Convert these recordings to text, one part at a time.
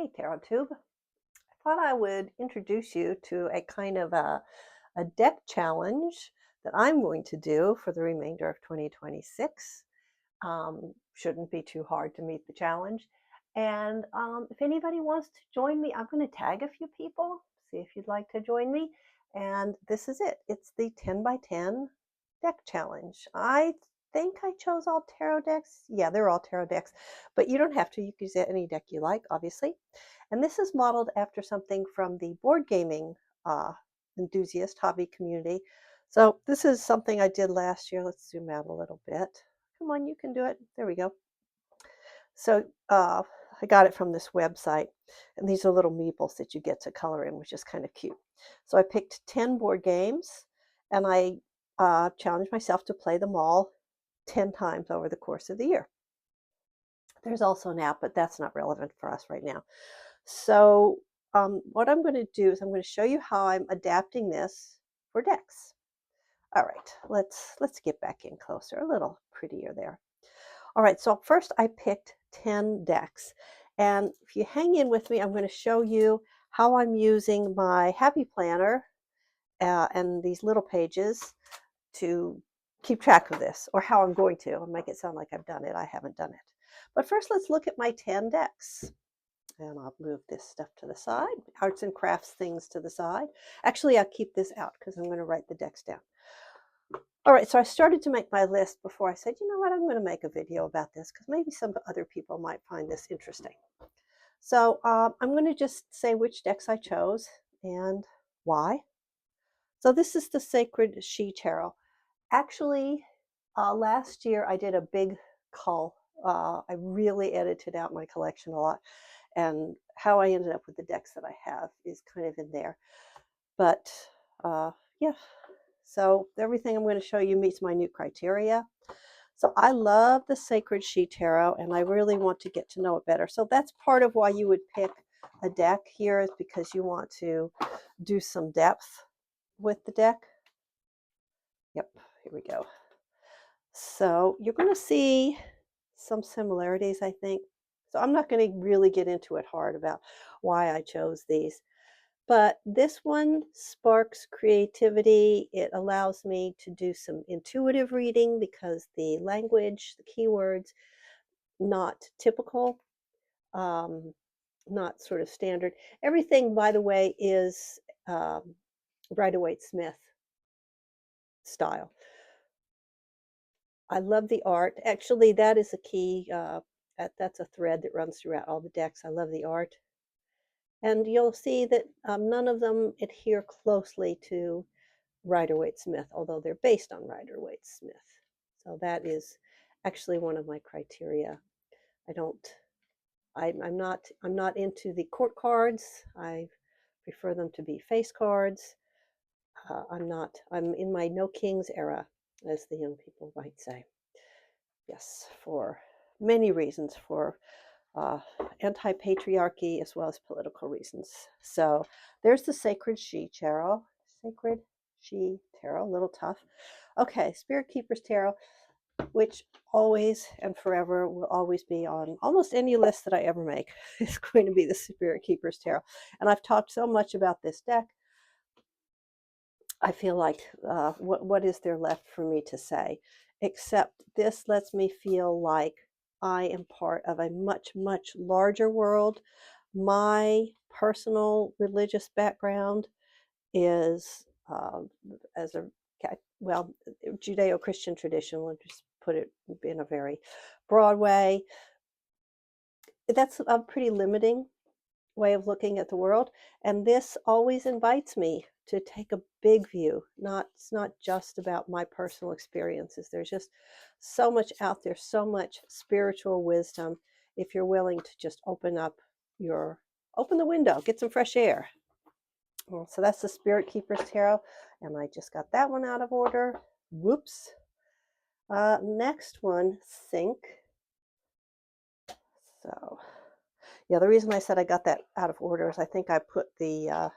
Hey, Tarot Tube. I thought I would introduce you to a kind of a deck challenge that I'm going to do for the remainder of 2026. Shouldn't be too hard to meet the challenge. And if anybody wants to join me, I'm going to tag a few people, see if you'd like to join me. And this is it. It's the 10 by 10 deck challenge. I think I chose all tarot decks. Yeah, they're all tarot decks, but you don't have to. You can use any deck you like, obviously. And this is modeled after something from the board gaming enthusiast hobby community. So this is something I did last year. Let's zoom out a little bit. Come on, you can do it. There we go. So I got it from this website, and these are little meeples that you get to color in, which is kind of cute. So I picked 10 board games, and I challenged myself to play them all 10 times over the course of the year. There's also an app, but that's not relevant for us right now. So what I'm going to do is I'm going to show you how I'm adapting this for decks. All right, let's get back in closer, a little prettier there. All right, so first I picked 10 decks. And if you hang in with me, I'm going to show you how I'm using my Happy Planner and these little pages to keep track of this, or how I'm going to. I'll make it sound like I've done it. I haven't done it. But first, let's look at my 10 decks. And I'll move this stuff to the side, arts and crafts things to the side. Actually, I'll keep this out because I'm going to write the decks down. All right, so I started to make my list before I said, you know what, I'm going to make a video about this because maybe some other people might find this interesting. So I'm going to just say which decks I chose and why. So this is the Sacred She Tarot. Actually, last year I did a big cull. I really edited out my collection a lot. And how I ended up with the decks that I have is kind of in there. But yeah, so everything I'm going to show you meets my new criteria. So I love the Sacred She Tarot, and I really want to get to know it better. So that's part of why you would pick a deck here, is because you want to do some depth with the deck. Yep, here we go. So you're going to see some similarities, I think. So I'm not going to really get into it hard about why I chose these. But this one sparks creativity. It allows me to do some intuitive reading because the language, the keywords, not typical, not sort of standard. Everything, by the way, is Rider-Waite-Smith style. I love the art. Actually, that is a key. That's a thread that runs throughout all the decks. I love the art. And you'll see that none of them adhere closely to Rider-Waite-Smith, although they're based on Rider-Waite-Smith. So that is actually one of my criteria. I'm not into the court cards. I prefer them to be face cards. I'm in my no kings era, as the young people might say. Yes, for many reasons, for anti-patriarchy as well as political reasons. So there's the Sacred She Tarot. Sacred She Tarot, a little tough. Okay, Spirit Keepers Tarot, which always and forever will always be on almost any list that I ever make, is going to be the Spirit Keepers Tarot. And I've talked so much about this deck, I feel like what is there left for me to say? Except this lets me feel like I am part of a much, much larger world. My personal religious background is as a, well, Judeo-Christian tradition. We'll just put it in a very broad way. That's a pretty limiting way of looking at the world, and this always invites me to take a big view. It's not just about my personal experiences. There's just so much out there, so much spiritual wisdom, if you're willing to just open the window, get some fresh air. So that's the Spirit Keepers Tarot, and I just got that one out of order. Whoops. Next one, Sync. So yeah, the reason I said I got that out of order is I think I put the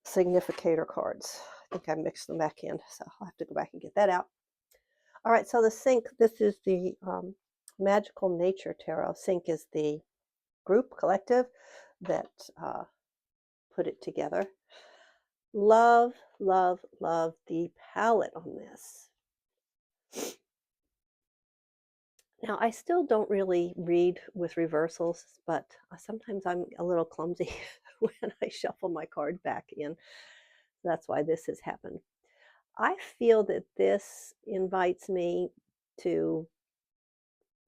significator cards. I think I mixed them back in, so I'll have to go back and get that out. All right, so the Sync, this is the Magical Nature Tarot. Sync is the group, collective that put it together. Love, love, love the palette on this. Now, I still don't really read with reversals, but sometimes I'm a little clumsy when I shuffle my card back in. That's why this has happened. I feel that this invites me to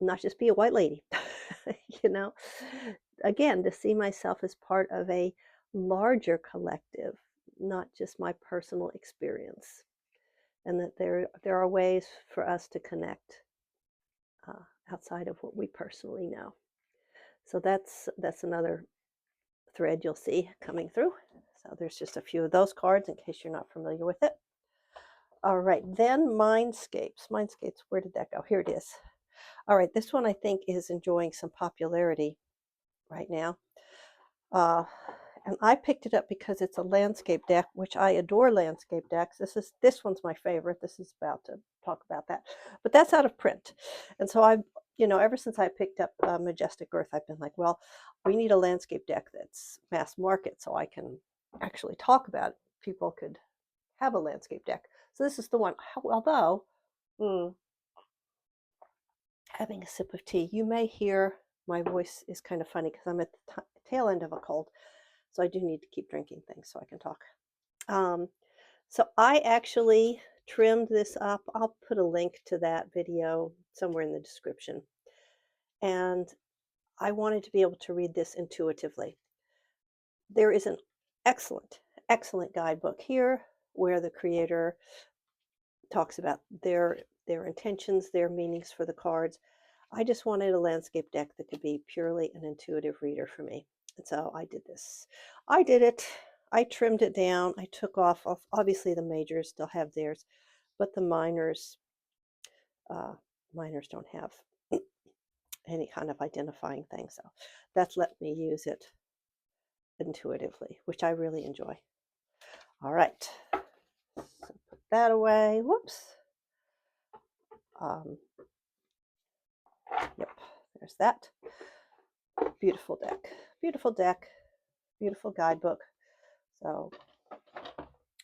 not just be a white lady, you know, again, to see myself as part of a larger collective, not just my personal experience, and that there are ways for us to connect uh, outside of what we personally know. So that's another thread you'll see coming through. So there's just a few of those cards in case you're not familiar with it. All right, then Mindscapes. Mindscapes, where did that go? Here it is. All right, this one I think is enjoying some popularity right now. And I picked it up because it's a landscape deck, which I adore landscape decks. This one's my favorite. This is about to talk about that, but that's out of print. And so I've, ever since I picked up Majestic Earth, I've been like, well, we need a landscape deck that's mass market so I can actually talk about it. People could have a landscape deck. So this is the one. Although, having a sip of tea, you may hear my voice is kind of funny because I'm at the tail end of a cold. So I do need to keep drinking things so I can talk. So I actually trimmed this up. I'll put a link to that video somewhere in the description. And I wanted to be able to read this intuitively. There is an excellent, excellent guidebook here where the creator talks about their intentions, their meanings for the cards. I just wanted a landscape deck that could be purely an intuitive reader for me. And so I did this. I did it. I trimmed it down. I took off, obviously the majors still have theirs, but the minors don't have any kind of identifying thing. So that's let me use it intuitively, which I really enjoy. All right. So put that away. Whoops. Yep, there's that. Beautiful deck. Beautiful deck. Beautiful guidebook. So,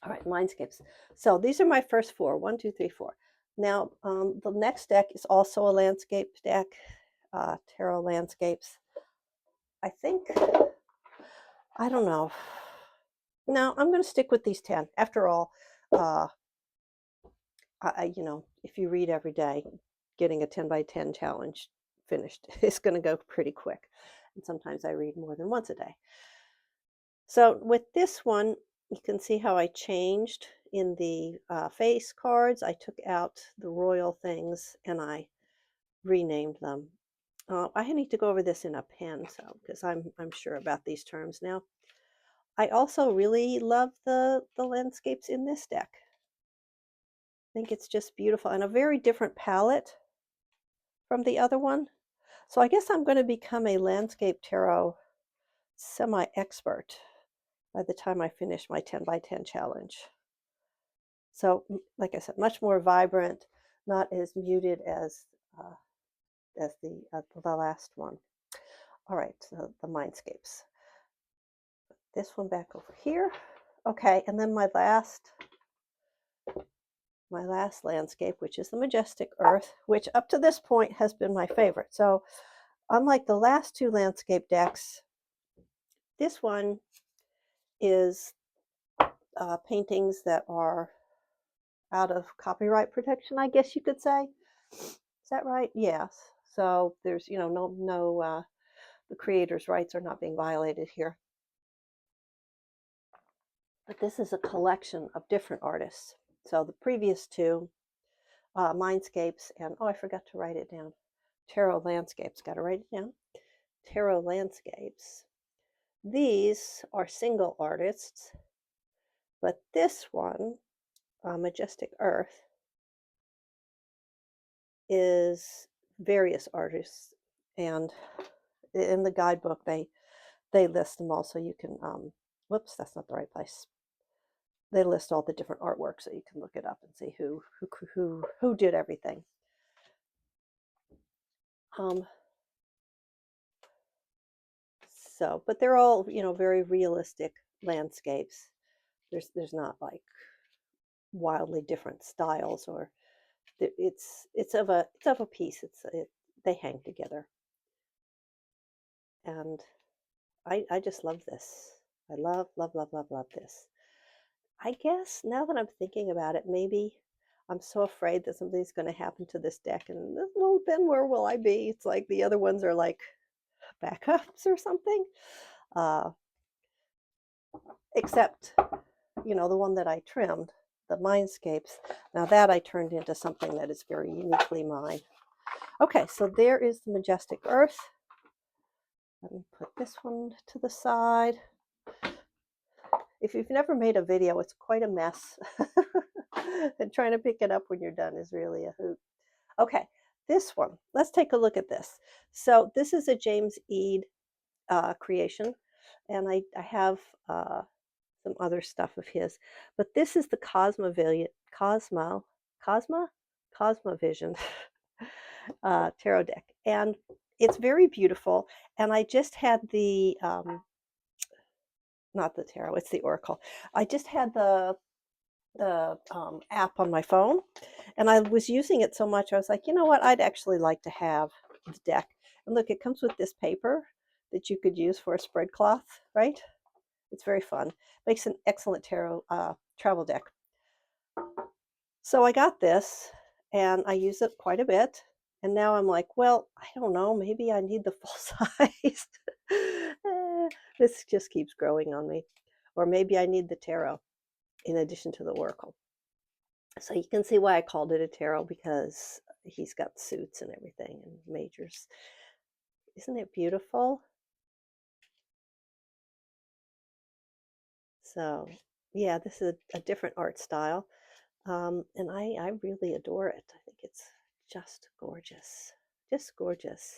all right, Mindscapes. So these are my first four. 1, 2, 3, 4. Now, the next deck is also a landscape deck, Tarot Landscapes. I think, I don't know. No, I'm going to stick with these 10. After all, if you read every day, getting a 10 by 10 challenge finished is going to go pretty quick. And sometimes I read more than once a day. So with this one, you can see how I changed in the face cards. I took out the royal things and I renamed them. I need to go over this in a pen, so because I'm sure about these terms now. I also really love the landscapes in this deck. I think it's just beautiful and a very different palette from the other one. So I guess I'm going to become a landscape tarot semi-expert by the time I finish my 10 by 10 challenge. So, like I said, much more vibrant, not as muted as the last one. All right, so the Mindscapes. Put this one back over here. Okay, and then my last landscape, which is the Majestic Earth, which up to this point has been my favorite. So, unlike the last two landscape decks, this one is paintings that are out of copyright protection, I guess you could say. Is that right? Yes. So there's, no the creator's rights are not being violated here. But this is a collection of different artists. So the previous two, Mindscapes and, I forgot to write it down. Tarot Landscapes, got to write it down. Tarot Landscapes. These are single artists, but this one, Majestic Earth, is various artists, and in the guidebook they list them all, so you can whoops, that's not the right place. They list all the different artwork so you can look it up and see who did everything. So, but they're all, you know, very realistic landscapes. There's not like wildly different styles, or it's of a piece. They hang together, and I just love this. I love this. I guess now that I'm thinking about it, maybe I'm so afraid that something's going to happen to this deck, and well, then where will I be? It's like the other ones are like backups or something. Uh, except, you know, the one that I trimmed, the Mindscapes. Now that I turned into something that is very uniquely mine. Okay, so there is the Majestic Earth. Let me put this one to the side. If you've never made a video, it's quite a mess. And trying to pick it up when you're done is really a hoot. Okay, this one. Let's take a look at this. So this is a James Eade creation, and I have some other stuff of his. But this is the Cosma Vision tarot deck, and it's very beautiful. And I just had the not the tarot, it's the oracle. I just had the app on my phone, and I was using it so much I was like, you know what, I'd actually like to have the deck. And look, it comes with this paper that you could use for a spread cloth, right? It's very fun. Makes an excellent tarot travel deck. So I got this, and I use it quite a bit. And now I'm like, well, I don't know, maybe I need the full size. This just keeps growing on me. Or maybe I need the tarot in addition to the oracle. So you can see why I called it a tarot, because he's got suits and everything and majors. Isn't it beautiful? So yeah, this is a different art style. And I really adore it. I think it's just gorgeous. Just gorgeous.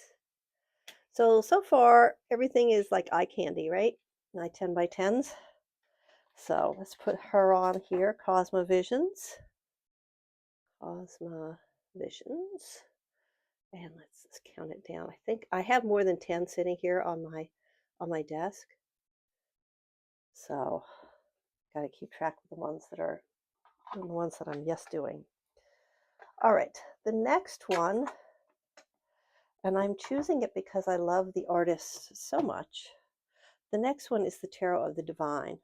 So far, everything is like eye candy, right? My 10 by 10s. So let's put her on here, Cosma Visions. Cosma Visions. And let's count it down. I think I have more than 10 sitting here on my desk. So got to keep track of the ones that I'm yes doing. All right, the next one, and I'm choosing it because I love the artist so much. The next one is the Tarot of the Divine.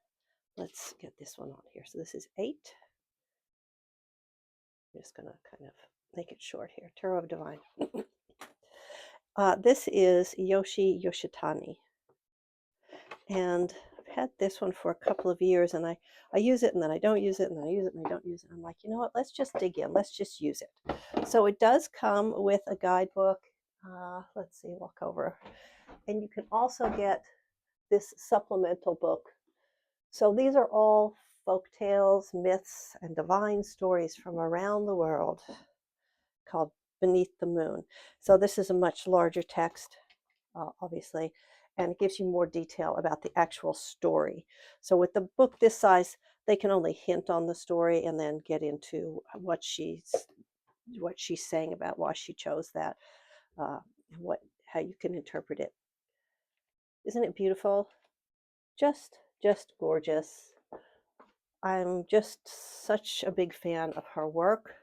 Let's get this one on here. So this is 8. I'm just going to kind of make it short here. Tarot of Divine. This is Yoshitani. And I've had this one for a couple of years, and I use it, and then I don't use it, and then I use it, and I don't use it. I'm like, you know what? Let's just dig in. Let's just use it. So it does come with a guidebook. Let's see, walk over. And you can also get this supplemental book. So these are all folk tales, myths, and divine stories from around the world, called Beneath the Moon. So this is a much larger text, obviously, and it gives you more detail about the actual story. So with the book this size, they can only hint on the story and then get into what she's saying about why she chose that, how you can interpret it. Isn't it beautiful? Just gorgeous. I'm just such a big fan of her work.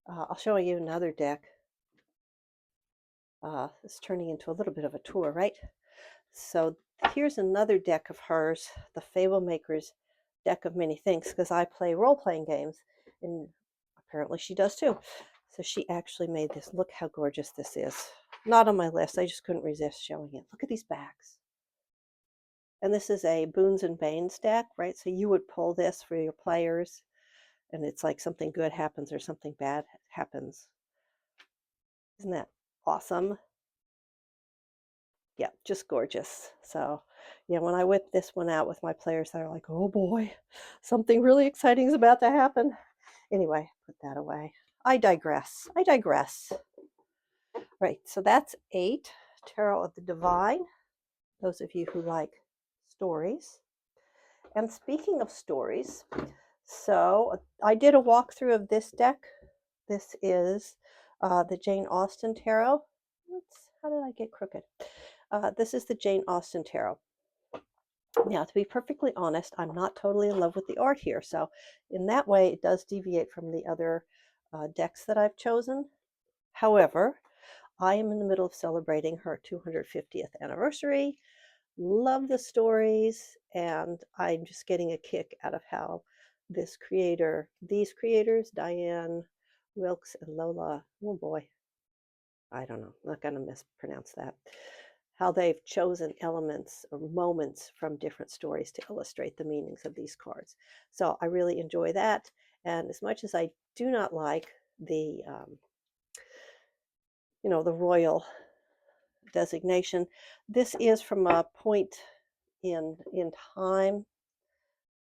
I'll show you another deck. It's turning into a little bit of a tour, right? So here's another deck of hers, the Fable Maker's deck of many things, because I play role-playing games, and apparently she does too. So she actually made this. Look how gorgeous this is. Not on my list. I just couldn't resist showing it. Look at these backs. And this is a Boons and Banes deck, right? So you would pull this for your players, and it's like something good happens or something bad happens. Isn't that awesome? Yeah, just gorgeous. So yeah, when I whip this one out with my players, they're like, oh boy, something really exciting is about to happen. Anyway, put that away. I digress. Right, so that's 8, Tarot of the Divine, those of you who like stories. And speaking of stories, so I did a walkthrough of this deck. This is the Jane Austen Tarot. How did I get crooked? This is the Jane Austen Tarot. Now, to be perfectly honest, I'm not totally in love with the art here. So in that way, it does deviate from the other decks that I've chosen. However, I am in the middle of celebrating her 250th anniversary. Love the stories, and I'm just getting a kick out of how these creators, Diane Wilkes and Lola, oh boy, I don't know, I'm not going to mispronounce that, how they've chosen elements or moments from different stories to illustrate the meanings of these cards. So I really enjoy that. And as much as I do not like the, the royal designation, this is from a point in time,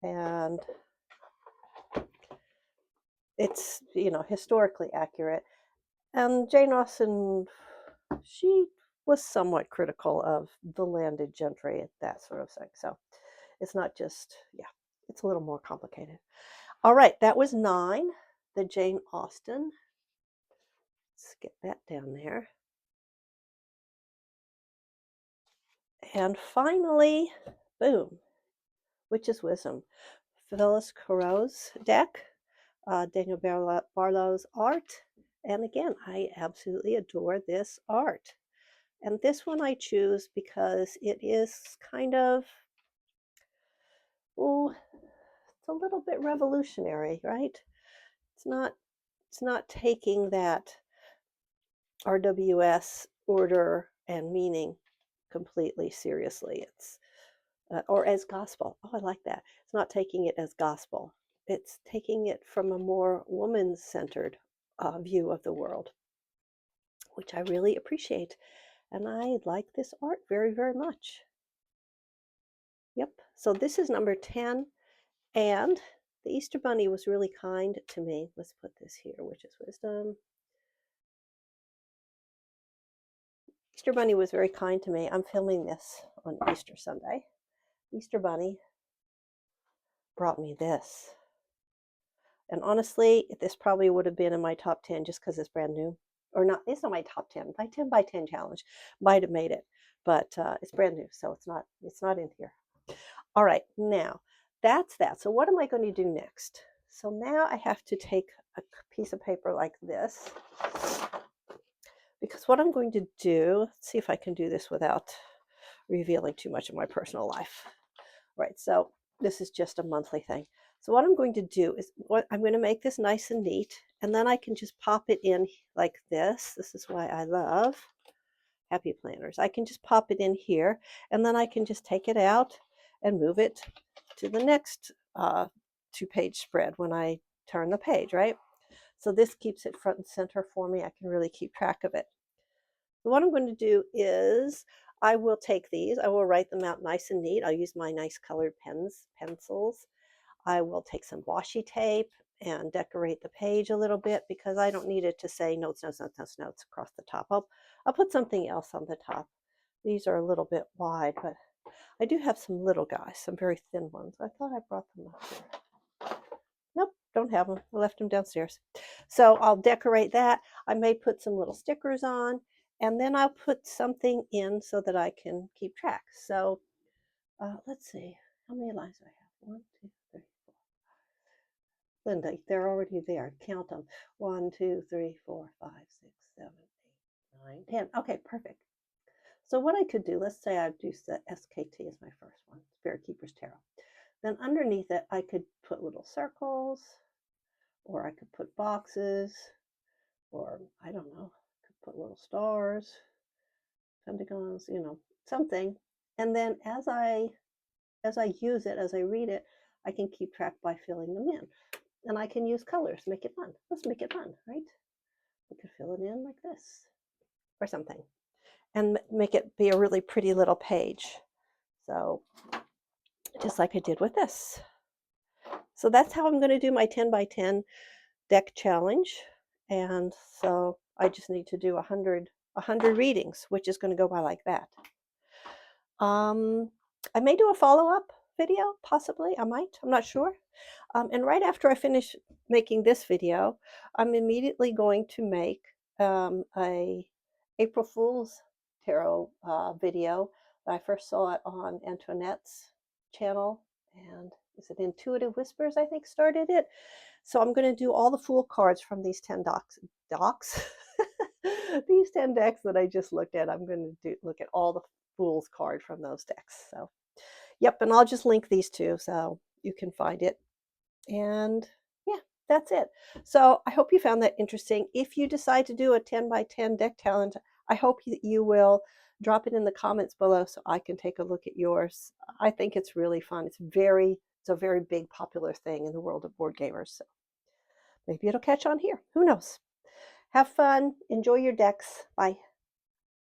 and it's historically accurate. And Jane Austen, she was somewhat critical of the landed gentry, that sort of thing. So it's not just, yeah, it's a little more complicated. All right, that was 9, the Jane Austen. Let's get that down there. And finally, boom, Witch's Wisdom. Phyllis Corot's deck, Daniel Barlow's art. And again, I absolutely adore this art. And this one I choose because it is kind of, it's a little bit revolutionary, right? It's not taking that RWS order and meaning completely seriously. It's or as gospel. Oh, I like that. It's not taking it as gospel. It's taking it from a more woman-centered view of the world, which I really appreciate. And I like this art very, very much. Yep. So this is number 10. And the Easter Bunny was really kind to me. Let's put this here, Witch's Wisdom. Easter Bunny was very kind to me. I'm filming this on Easter Sunday. Easter Bunny brought me this. And honestly, this probably would have been in my top 10 just because it's brand new. Or not, it's not my top 10. My 10 by 10 challenge might have made it, but it's brand new, so it's not in here. All right, now that's that. So what am I going to do next? So now I have to take a piece of paper like this, because what I'm going to do, let's see if I can do this without revealing too much of my personal life. Right, so this is just a monthly thing. So what I'm going to do is I'm going to make this nice and neat, and then I can just pop it in like this. This is why I love Happy Planners. I can just pop it in here, and then I can just take it out and move it to the next 2-page spread when I turn the page, right? So this keeps it front and center for me. I can really keep track of it. So what I'm going to do is I will take these, I will write them out nice and neat. I'll use my nice colored pencils. I will take some washi tape and decorate the page a little bit because I don't need it to say notes, notes, notes, notes, notes across the top. I'll put something else on the top. These are a little bit wide, but I do have some little guys, some very thin ones. I thought I brought them up here. Nope, don't have them. I left them downstairs. So I'll decorate that. I may put some little stickers on, and then I'll put something in so that I can keep track. So let's see, how many lines do I have? 1, 2, 3, 4. Linda, they're already there. Count them. 1, 2, 3, 4, 5, 6, 7, 8, 9, 10. Okay, perfect. So what I could do, let's say I do the SKT as my first one, Spirit Keeper's Tarot. Then underneath it, I could put little circles, or I could put boxes, or I don't know, could put little stars, pentagons, something. And then as I use it, as I read it, I can keep track by filling them in. And I can use colors, make it fun. Let's make it fun, right? We could fill it in like this or something and make it be a really pretty little page. So just like I did with this. So that's how I'm going to do my 10 by 10 deck challenge. And so I just need to do 100 readings, which is going to go by like that. I may do a follow-up video, possibly. I might. I'm not sure. And right after I finish making this video, I'm immediately going to make a April Fool's tarot video. I first saw it on Antoinette's channel, and is it Intuitive Whispers, I think, started it. So I'm going to do all the Fool cards from these 10 docs. These 10 decks that I just looked at. I'm going to look at all the Fool's card from those decks. So, yep, and I'll just link these two so you can find it. And yeah, that's it. So I hope you found that interesting. If you decide to do a 10 by 10 deck challenge, I hope that you will drop it in the comments below so I can take a look at yours. I think it's really fun. It's a very big popular thing in the world of board gamers. So maybe it'll catch on here. Who knows? Have fun. Enjoy your decks. Bye.